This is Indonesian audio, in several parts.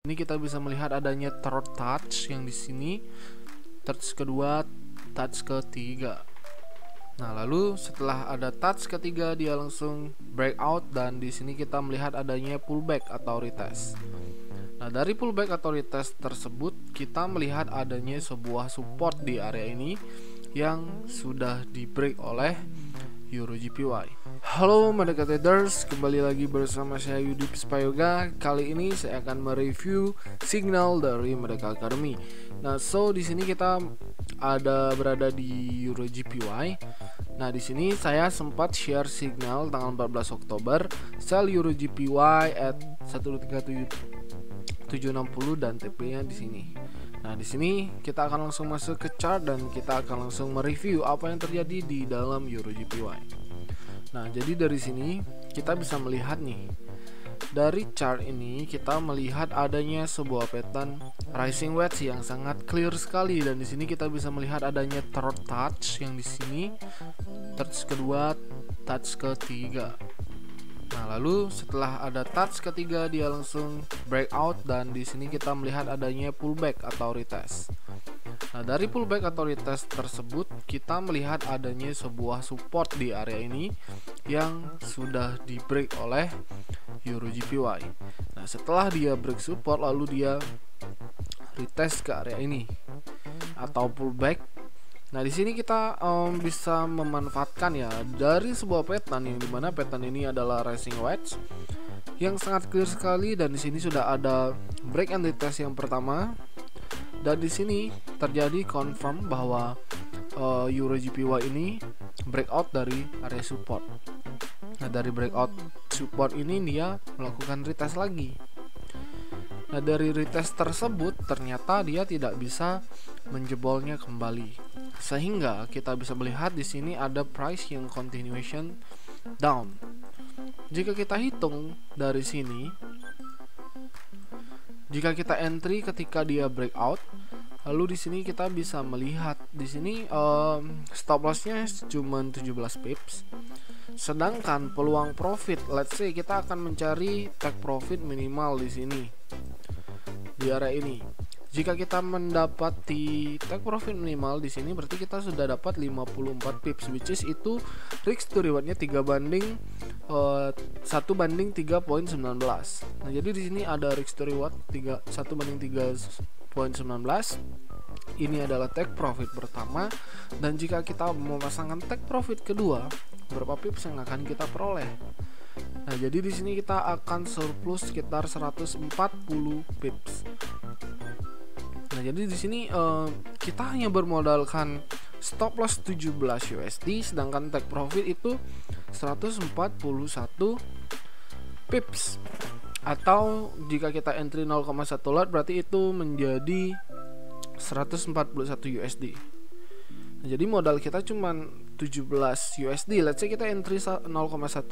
Ini kita bisa melihat adanya third touch yang di sini, touch kedua, touch ketiga. Nah, lalu setelah ada touch ketiga dia langsung breakout, dan di sini kita melihat adanya pullback atau retest. Nah, dari pullback atau retest tersebut kita melihat adanya sebuah support di area ini yang sudah di break oleh EuroJPY. Halo Merdeka Traders, kembali lagi bersama saya Yudi Pispayoga. Kali ini saya akan mereview signal dari Merdeka Academy. Nah, di sini kita berada di EuroJPY. Nah, di sini saya sempat share signal tanggal 14 Oktober sell EuroJPY at 137.760 dan TP-nya di sini. Nah, di sini kita akan langsung masuk ke chart dan kita akan langsung mereview apa yang terjadi di dalam EuroJPY. Nah, jadi dari sini kita bisa melihat nih, dari chart ini kita melihat adanya sebuah pattern rising wedge yang sangat clear sekali, dan di sini kita bisa melihat adanya third touch yang di sini, touch kedua, touch ketiga. Nah, lalu setelah ada touch ketiga dia langsung breakout, dan di sini kita melihat adanya pullback atau retest. Nah, dari pullback atau retest tersebut kita melihat adanya sebuah support di area ini yang sudah di break oleh EuroJPY. Nah, setelah dia break support lalu dia retest ke area ini atau pullback. Nah, di sini kita bisa memanfaatkan ya dari sebuah pattern yang dimana pattern ini adalah rising wedge yang sangat clear sekali, dan di sini sudah ada break and retest yang pertama, dan di sini terjadi confirm bahwa EuroJPY ini breakout dari area support. Nah, dari breakout support ini dia melakukan retest lagi. Nah, dari retest tersebut ternyata dia tidak bisa menjebolnya kembali, sehingga kita bisa melihat di sini ada price yang continuation down. Jika kita hitung dari sini, jika kita entry ketika dia breakout, lalu di sini kita bisa melihat di sini stop lossnya cuma 17 pips. Sedangkan peluang profit, let's say kita akan mencari take profit minimal di sini di area ini. Jika kita mendapati take profit minimal di sini, berarti kita sudah dapat 54 pips, which is itu risk to rewardnya 3 banding 1 banding 3.19. Nah, jadi di sini ada risk to reward 1 banding 3.19. Ini adalah take profit pertama, dan jika kita memasangkan take profit kedua, berapa pips yang akan kita peroleh? Nah, jadi di sini kita akan surplus sekitar 140 pips. Nah, jadi di sini kita hanya bermodalkan stop loss 17 USD, sedangkan take profit itu 141 pips. Atau jika kita entry 0,1 lot berarti itu menjadi 141 USD. Nah, jadi modal kita cuma 17 USD. Let's say kita entry 0,1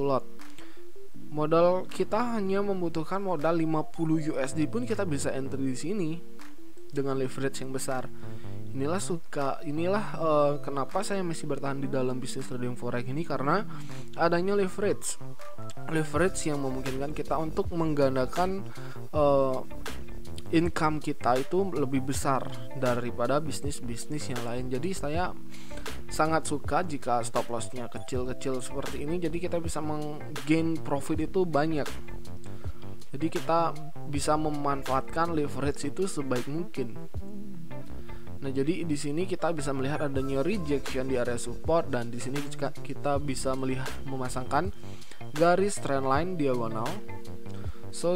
lot. Modal kita hanya membutuhkan modal 50 USD pun kita bisa entry di sini dengan leverage yang besar. Inilah kenapa saya masih bertahan di dalam bisnis trading forex ini, karena adanya leverage yang memungkinkan kita untuk menggandakan income kita itu lebih besar daripada bisnis-bisnis yang lain. Jadi saya sangat suka jika stop lossnya kecil-kecil seperti ini, jadi kita bisa menggain profit itu banyak. Jadi kita bisa memanfaatkan leverage itu sebaik mungkin. Nah, jadi di sini kita bisa melihat adanya rejection di area support, dan di sini kita bisa memasangkan garis trendline diagonal.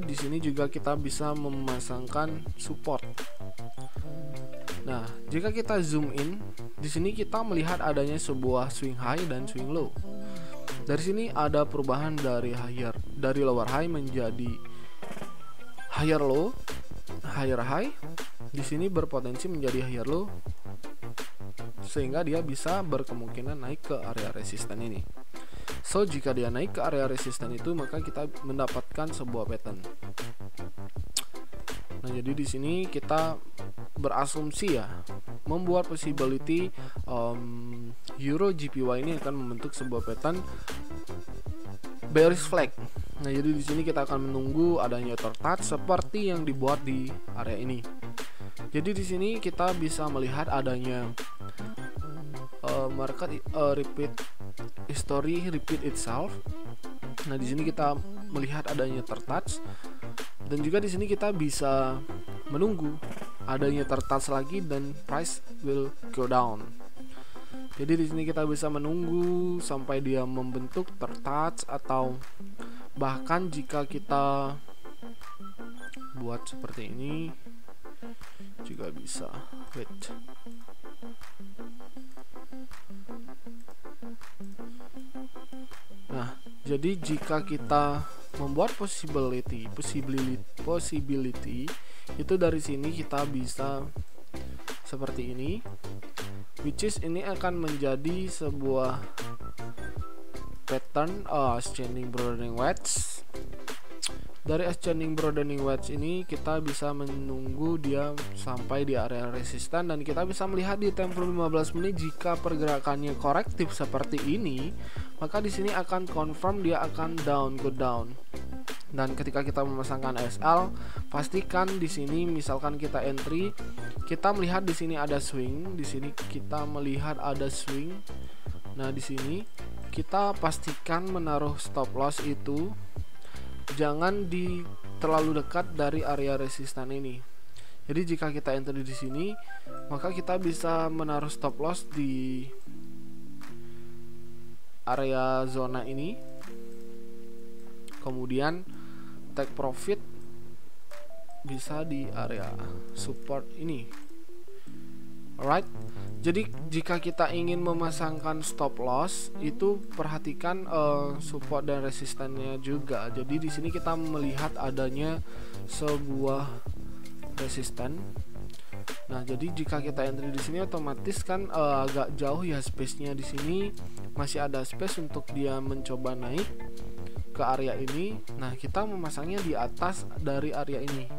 Di sini juga kita bisa memasangkan support. Nah, jika kita zoom in, di sini kita melihat adanya sebuah swing high dan swing low. Dari sini ada perubahan dari lower high menjadi higher low, higher high. Di sini berpotensi menjadi higher low, sehingga dia bisa berkemungkinan naik ke area resisten ini. Jika dia naik ke area resisten itu, maka kita mendapatkan sebuah pattern. Nah, jadi di sini kita berasumsi ya, membuat possibility EuroJPY ini akan membentuk sebuah pattern bearish flag. Nah, jadi di sini kita akan menunggu adanya tertouch seperti yang dibuat di area ini. Jadi di sini kita bisa melihat adanya market repeat history repeat itself. Nah, di sini kita melihat adanya tertouch, dan juga di sini kita bisa menunggu adanya tertouch lagi dan price will go down. Jadi di sini kita bisa menunggu sampai dia membentuk tertouch, atau bahkan jika kita buat seperti ini juga bisa. Wait. Nah, jadi jika kita membuat possibility itu dari sini kita bisa seperti ini, which is ini akan menjadi sebuah pattern ascending broadening wedge. Dari ascending broadening wedge ini kita bisa menunggu dia sampai di area resisten, dan kita bisa melihat di time frame 15 menit jika pergerakannya korektif seperti ini, maka di sini akan confirm dia akan go down. Dan ketika kita memasangkan SL, pastikan di sini misalkan kita entry, kita melihat di sini ada swing, di sini kita melihat ada swing. Nah, di sini kita pastikan menaruh stop loss itu jangan di terlalu dekat dari area resisten ini. Jadi jika kita entry di sini, maka kita bisa menaruh stop loss di area zona ini. Kemudian take profit bisa di area support ini. Alright. Jadi jika kita ingin memasangkan stop loss itu perhatikan support dan resistannya juga. Jadi di sini kita melihat adanya sebuah resisten. Nah, jadi jika kita entry di sini otomatis kan agak jauh ya space-nya. Di sini masih ada space untuk dia mencoba naik ke area ini. Nah, kita memasangnya di atas dari area ini.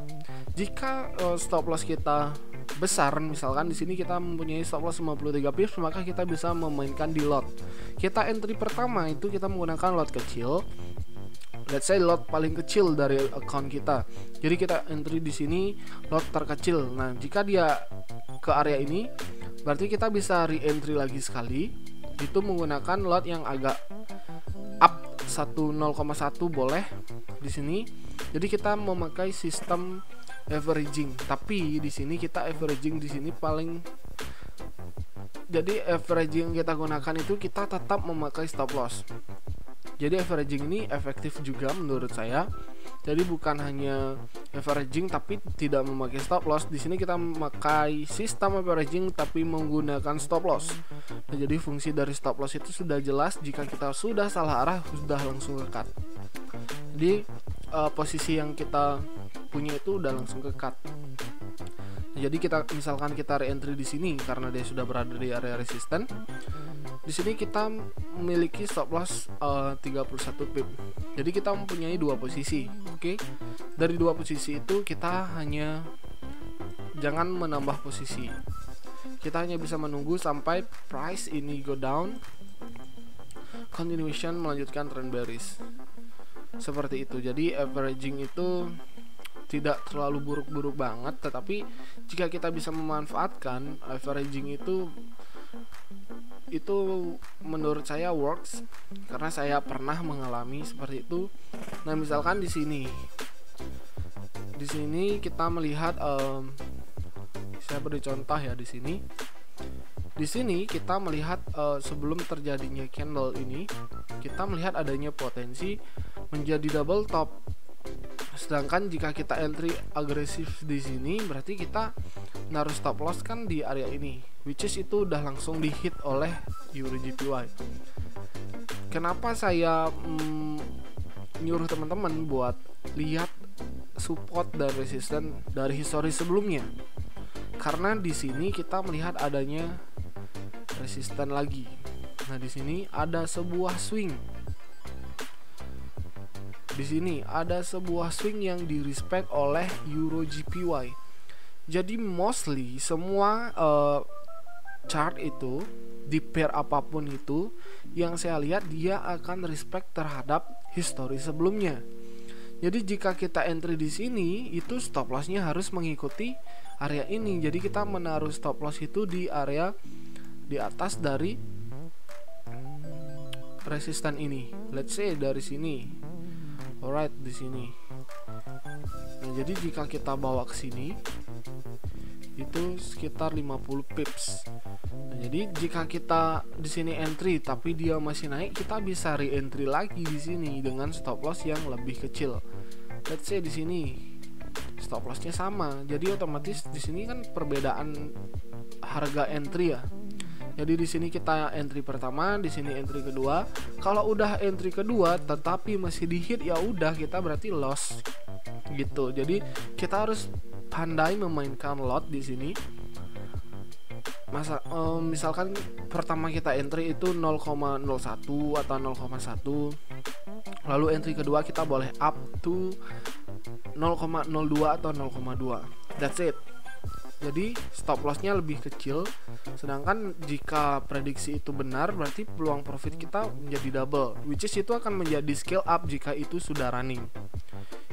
Jika stop loss kita besar, misalkan di sini kita mempunyai stop loss 53 pips, maka kita bisa memainkan di lot. Kita entry pertama itu kita menggunakan lot kecil. Let's say lot paling kecil dari account kita. Jadi kita entry di sini lot terkecil. Nah, jika dia ke area ini, berarti kita bisa re-entry lagi sekali. Itu menggunakan lot yang agak up 0,1 boleh di sini. Jadi kita memakai sistem averaging, tapi di sini kita averaging di sini paling, jadi averaging yang kita gunakan itu kita tetap memakai stop loss. Jadi averaging ini efektif juga menurut saya. Jadi bukan hanya averaging tapi tidak memakai stop loss. Di sini kita memakai sistem averaging tapi menggunakan stop loss. Nah, jadi fungsi dari stop loss itu sudah jelas. Jika kita sudah salah arah, sudah langsung ke cut. Jadi posisi yang kita punya itu udah langsung ke cut. Nah, jadi kita misalkan kita re-entry di sini karena dia sudah berada di area resisten. Di sini kita memiliki stop loss 31 pip. Jadi kita mempunyai dua posisi. Oke. Dari dua posisi itu kita hanya jangan menambah posisi. Kita hanya bisa menunggu sampai price ini go down, continuation melanjutkan trend bearish. Seperti itu. Jadi averaging itu tidak terlalu buruk-buruk banget, tetapi jika kita bisa memanfaatkan averaging itu menurut saya works karena saya pernah mengalami seperti itu. Nah, misalkan di sini kita melihat saya beri contoh ya di sini. Di sini kita melihat sebelum terjadinya candle ini, kita melihat adanya potensi menjadi double top. Sedangkan jika kita entry agresif di sini, berarti kita naruh stop loss kan di area ini, which is itu udah langsung di hit oleh EuroJPY. Kenapa saya nyuruh teman-teman buat lihat support dan resisten dari histori sebelumnya? Karena di sini kita melihat adanya resisten lagi. Nah, di sini ada sebuah swing. Di sini ada sebuah swing yang di-respect oleh EuroJPY. Jadi mostly semua chart itu di pair apapun itu yang saya lihat dia akan respect terhadap history sebelumnya. Jadi jika kita entry di sini, itu stop lossnya harus mengikuti area ini. Jadi kita menaruh stop loss itu di area di atas dari resisten ini. Let's say dari sini. Alright, di sini. Nah, jadi jika kita bawa ke sini, itu sekitar 50 pips. Nah, jadi jika kita di sini entry tapi dia masih naik, kita bisa re-entry lagi di sini dengan stop loss yang lebih kecil. Let's say di sini stop lossnya sama, jadi otomatis di sini kan perbedaan harga entry ya. Jadi di sini kita entry pertama, di sini entry kedua. Kalau udah entry kedua tetapi masih di hit, ya udah kita berarti loss gitu. Jadi kita harus pandai memainkan lot di sini. Misalkan pertama kita entry itu 0,01 atau 0,1. Lalu entry kedua kita boleh up to 0,02 atau 0,2. That's it. Jadi stop lossnya lebih kecil. Sedangkan jika prediksi itu benar, berarti peluang profit kita menjadi double, which is itu akan menjadi scale up jika itu sudah running.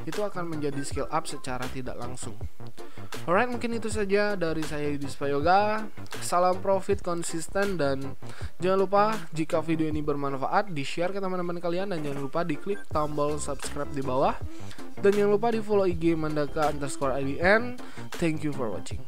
Itu akan menjadi scale up secara tidak langsung. Alright, mungkin itu saja dari saya Yudhispa Yoga. Salam profit konsisten, dan jangan lupa jika video ini bermanfaat di share ke teman-teman kalian, dan jangan lupa diklik tombol subscribe di bawah, dan jangan lupa di follow IG Mandaka_IDN. Thank you for watching.